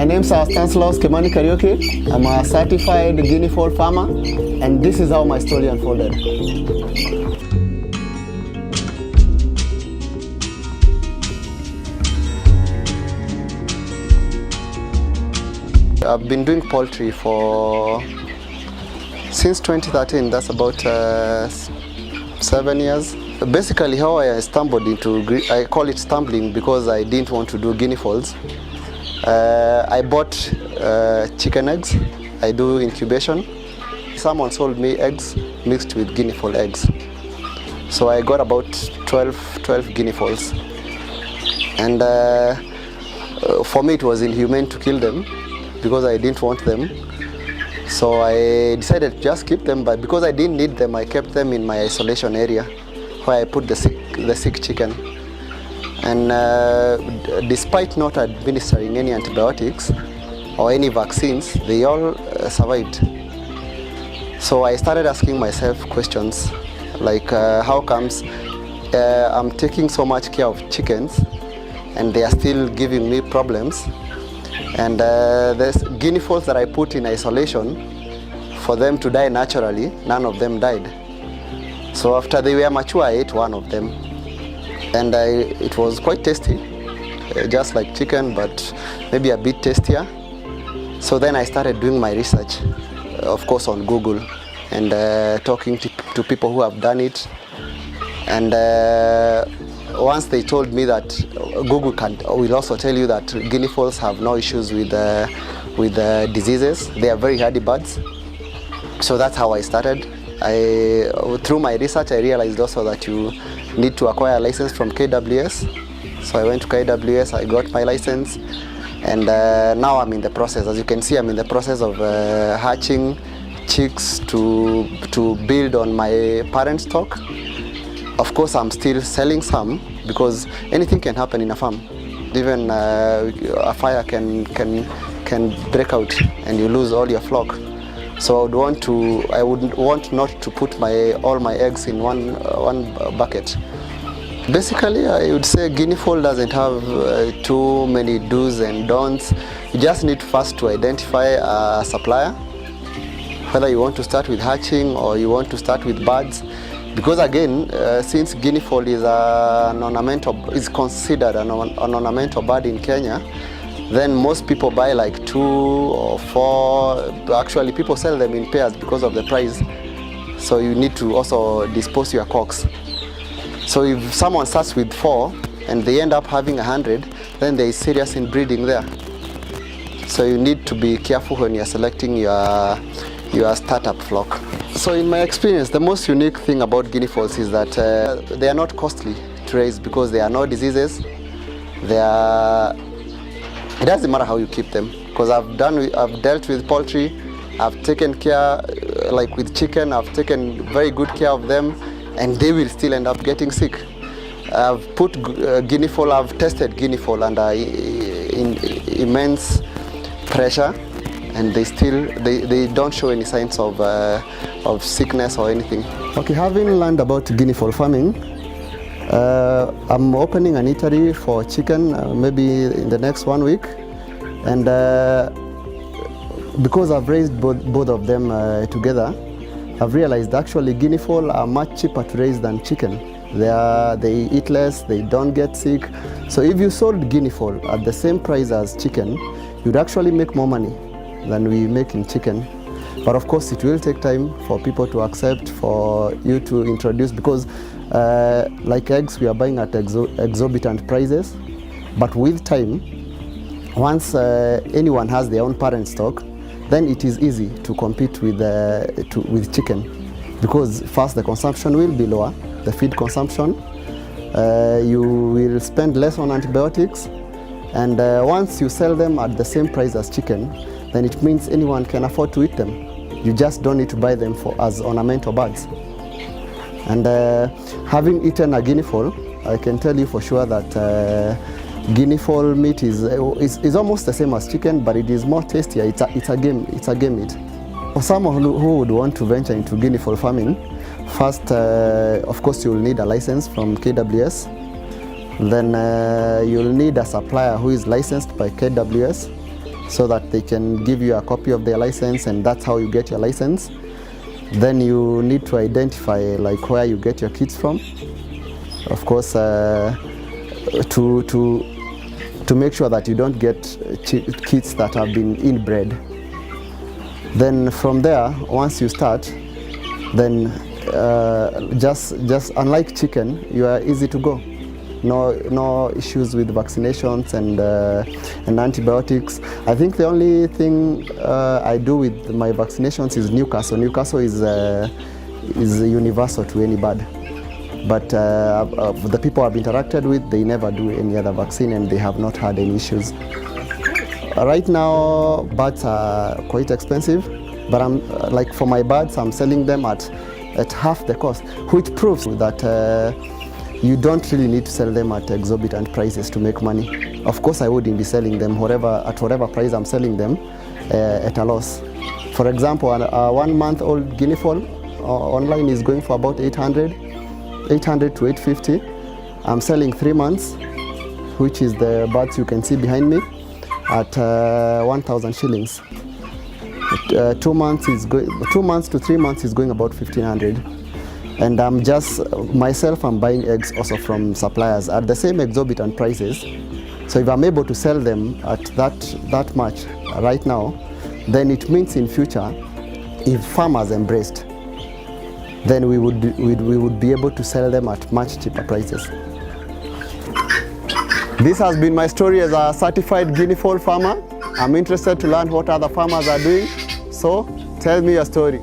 name's Stanislaus Kimani Karaoke. I'm a certified guinea fowl farmer, and this is how my story unfolded. I've been doing poultry since 2013. That's about 7 years. Basically, how I stumbled into, I call it stumbling because I didn't want to do guinea fowls. I bought chicken eggs. I do incubation. Someone sold me eggs mixed with guinea fowl eggs. So I got about 12 guinea fowls. And for me it was inhumane to kill them because I didn't want them. So I decided to just keep them, but because I didn't need them, I kept them in my isolation area where I put the sick chicken. And despite not administering any antibiotics or any vaccines, they all survived. So I started asking myself questions like how comes I'm taking so much care of chickens and they are still giving me problems. And there's guinea fowls that I put in isolation for them to die naturally, none of them died. So after they were mature, I ate one of them. And it was quite tasty, just like chicken, but maybe a bit tastier. So then I started doing my research, of course on Google, and talking to people who have done it. And once they told me that Google will also tell you that guinea fowls have no issues with diseases. They are very hardy birds. So that's how I started. Through my research, I realized also that you need to acquire a license from KWS. So I went to KWS, I got my license, and now I'm in the process. As you can see, I'm in the process of hatching chicks to build on my parent stock. Of course, I'm still selling some because anything can happen in a farm. Even a fire can break out and you lose all your flock. So I would want not to put all my eggs in one bucket. Basically, I would say guinea fowl doesn't have too many do's and don'ts. You just need first to identify a supplier, whether you want to start with hatching or you want to start with birds. Because again, since guinea fowl is considered an ornamental bird in Kenya, then most people buy like 2 or 4. Actually, people sell them in pairs because of the price. So you need to also dispose your cocks. So if someone starts with 4 and they end up having 100, then there is serious inbreeding there. So you need to be careful when you're selecting your startup flock. So in my experience, the most unique thing about guinea fowls is that they are not costly to raise because there are no diseases. It doesn't matter how you keep them, because I've dealt with poultry. I've taken care, like with chicken, I've taken very good care of them, and they will still end up getting sick. I've put guinea fowl, I've tested guinea fowl under immense pressure, and they don't show any signs of sickness or anything. Okay, having learned about guinea fowl farming, I'm opening an eatery for chicken maybe in the next 1 week, and because I've raised both of them together, I've realized actually guinea fowl are much cheaper to raise than chicken. They eat less, they don't get sick. So if you sold guinea fowl at the same price as chicken, you'd actually make more money than we make in chicken. But of course it will take time for people to accept, for you to introduce, because like eggs, we are buying at exorbitant prices. But with time, once anyone has their own parent stock, then it is easy to compete with chicken, because first the consumption will be lower, the feed consumption. You will spend less on antibiotics, and once you sell them at the same price as chicken, then it means anyone can afford to eat them. You just don't need to buy them as ornamental birds. And having eaten a guinea fowl, I can tell you for sure that guinea fowl meat is almost the same as chicken, but it is more tastier. It's a game meat. For someone who would want to venture into guinea fowl farming, first, of course, you will need a license from KWS. Then you'll need a supplier who is licensed by KWS. so that they can give you a copy of their license, and that's how you get your license. Then you need to identify like where you get your kids from. Of course, to make sure that you don't get kids that have been inbred. Then from there, once you start, then just unlike chicken, you are easy to go. No issues with vaccinations and antibiotics. I think the only thing I do with my vaccinations is Newcastle. Newcastle is universal to any bird. But the people I've interacted with, they never do any other vaccine, and they have not had any issues. Right now, birds are quite expensive, but like for my birds, I'm selling them at half the cost, which proves that you don't really need to sell them at exorbitant prices to make money. Of course, I wouldn't be selling them at whatever price I'm selling them at a loss. For example, a 1 month old guinea fowl online is going for about 800 to 850. I'm selling 3 months, which is the birds you can see behind me, at 1,000 shillings. 2 months to 3 months is going about 1,500. And I'm buying eggs also from suppliers at the same exorbitant prices. So if I'm able to sell them at that much right now, then it means in future, if farmers embraced, then we would be able to sell them at much cheaper prices. This has been my story as a certified guinea fowl farmer. I'm interested to learn what other farmers are doing, so tell me your story.